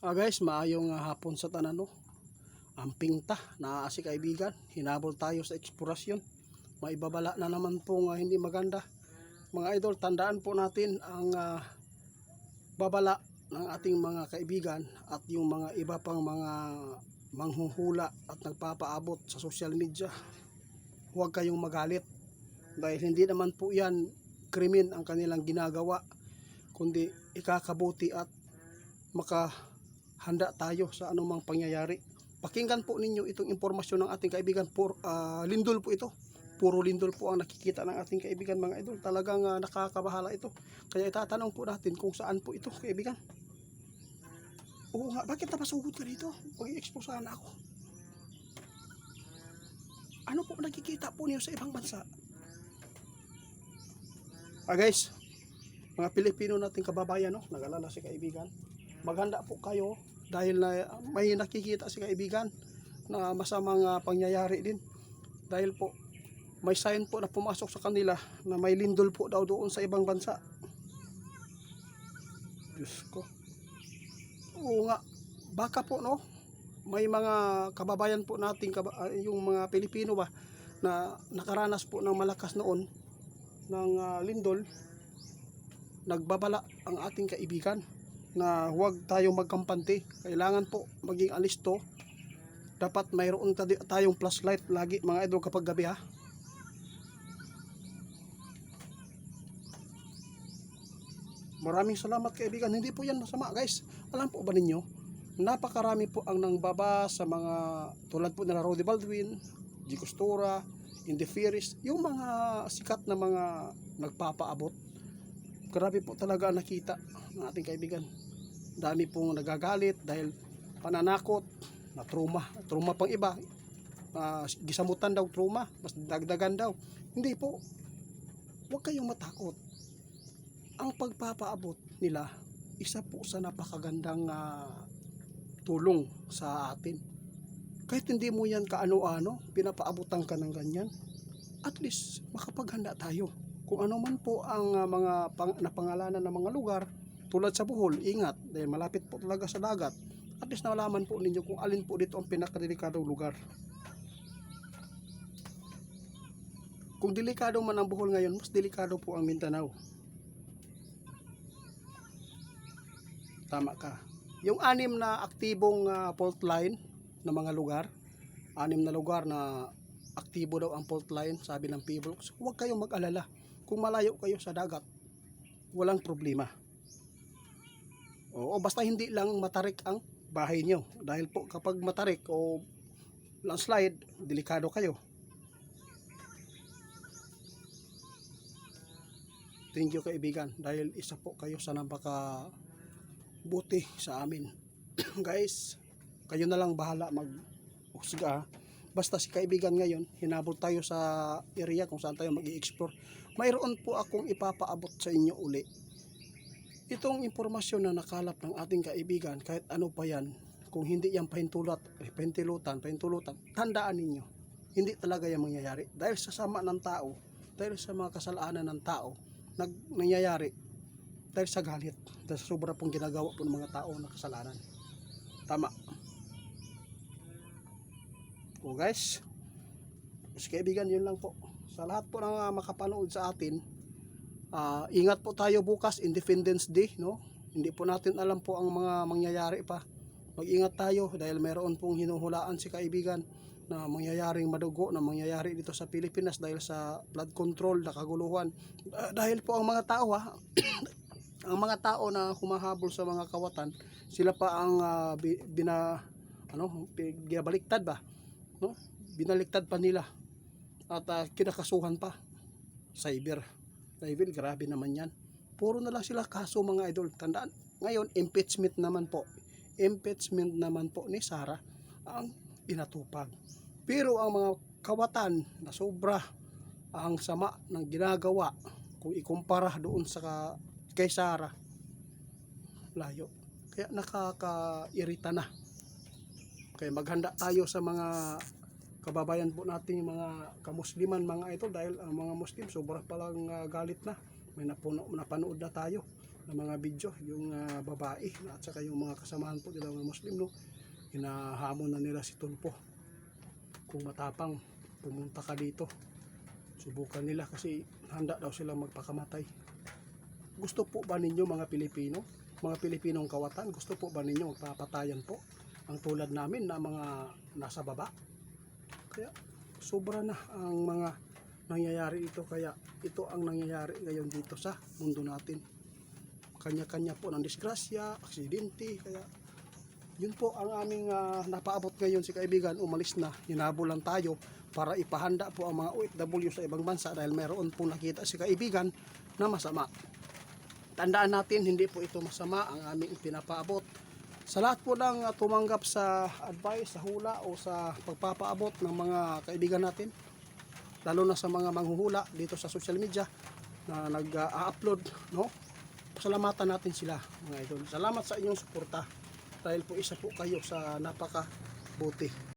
Guys, maayong hapon sa tanan no. Amping ta na si kaibigan, hinabol tayo sa eksplorasyon. Maibabala na naman pong hindi maganda. Mga idol, tandaan po natin ang babala ng ating mga kaibigan at yung mga iba pang mga manghuhula at nagpapaabot sa social media. Huwag kayong magalit dahil hindi naman po yan krimen ang kanilang ginagawa, kundi ikakabuti at makahanda tayo sa anumang pangyayari. Pakinggan po ninyo itong impormasyon ng ating kaibigan. Lindol po ito. Puro lindol po ang nakikita ng ating kaibigan, mga idol. Talagang nakakabahala ito. Kaya itatanong po natin kung saan po ito, kaibigan. Oo nga, bakit napasugod ka dito? Mag-i-expose sana ako. Ano po nakikita po niyo sa ibang bansa? Guys, mga Pilipino nating kababayan, no? Nag-alala si kaibigan. Maghanda po kayo dahil may nakikita si kaibigan na masamang pangyayari din. Dahil po may sign po na pumasok sa kanila na may lindol po daw doon sa ibang bansa. Diyos ko. Oo nga, baka po no, may mga kababayan po nating yung mga Pilipino ba na nakaranas po ng malakas noon ng lindol. Nagbabala ang ating kaibigan na huwag tayong magkampante. Kailangan po maging alisto. Dapat mayroon tayong flashlight lagi, mga idol, kapag gabi ha. Maraming salamat kaibigan. Hindi po yan masama, guys. Alam po ba ninyo, napakarami po ang nangbaba sa mga tulad po nila Roddy Baldwin, G. Costura, Indy Fieris, yung mga sikat na mga nagpapaabot. Grabe po talaga nakita ng ating kaibigan. Dami pong nagagalit dahil pananakot, na trauma pang iba, gisamutan daw trauma, mas dagdagan daw. Hindi po, huwag kayong matakot. Ang pagpapaabot nila, isa po sa napakagandang tulong sa atin. Kahit hindi mo yan kaano-ano, pinapaabutan ka ng ganyan, at least makapaghanda tayo. Kung ano man po ang mga napangalanan ng mga lugar, tulad sa Bohol, ingat, dahil malapit po talaga sa dagat. At least nalaman po ninyo kung alin po dito ang pinakadelikadong lugar. Kung delikado man ang Bohol ngayon, mas delikado po ang Mindanao. Tama ka. Yung 6 na aktibong fault line na mga lugar, 6 na lugar na aktibo daw ang fault line, sabi ng PHIVOLCS, huwag kayong mag-alala. Kung malayo kayo sa dagat, walang problema. Oo, basta hindi lang matarik ang bahay nyo. Dahil po kapag matarik o landslide, delikado kayo. Thank you kaibigan, dahil isa po kayo sa napakabuti sa amin. Guys, kayo na lang bahala mag-husga. Basta si kaibigan ngayon, hinabol tayo sa area kung saan tayo mag-i-explore. Mayroon po akong ipapaabot sa inyo uli. Itong impormasyon na nakalap ng ating kaibigan, kahit ano pa yan, kung hindi yan pahintulutan, tandaan ninyo, hindi talaga yan mangyayari. Dahil sa sama ng tao, dahil sa mga kasalanan ng tao, nangyayari dahil sa galit, dahil sa sobra pong ginagawa po ng mga tao na kasalanan. Tama. O guys, kaibigan, yun lang po. Sa lahat po ng makapanood sa atin, ingat po tayo bukas, Independence Day, no? Hindi po natin alam po ang mga mangyayari pa. Mag-ingat tayo dahil meron pong hinuhulaan si kaibigan na mangyayaring madugo na mangyayari dito sa Pilipinas dahil sa flood control na kaguluhan. Dahil po ang mga tao ang mga tao na humahabol sa mga kawatan, sila pa ang binabaliktad ba? No? Binaliktad pa nila at kinakasuhan pa. Cyber, grabe naman yan. Puro na lang sila kaso, mga idol. Tandaan, ngayon impeachment naman po ni Sara ang inatupag. Pero ang mga kawatan na sobra ang sama ng ginagawa kung ikumpara doon sa kay Sara, layo. Kaya nakakairita na. Kaya maghanda tayo sa mga kababayan po natin, mga kamusliman, mga ito, dahil ang mga Muslim sobra palang galit na. May napanood na tayo. na mga video, yung babae at saka yung mga kasamahan po nila mga Muslim, no, hinahamon na nila si Tulpo kung matapang pumunta ka dito, subukan nila kasi handa daw silang magpakamatay. Gusto po ba ninyo mga Pilipino, mga Pilipinong kawatan, gusto po ba ninyo magpapatayan po ang tulad namin na mga nasa baba? Kaya sobra na ang mga nangyayari ito, kaya ito ang nangyayari ngayon dito sa mundo natin. Kanya-kanya po ng disgrasya, aksidente, kaya yun po ang aming napaabot ngayon. Si kaibigan umalis na, hinabulan tayo para ipahanda po ang mga OFW sa ibang bansa dahil mayroon po nakita si kaibigan na masama. Tandaan natin, hindi po ito masama ang aming pinapaabot. Sa lahat po ng tumanggap sa advice, sa hula o sa pagpapaabot ng mga kaibigan natin, lalo na sa mga manghuhula dito sa social media na nag-upload, no? Pasalamatan natin sila mga idol. Salamat sa inyong suporta dahil po isa po kayo sa napakabuti.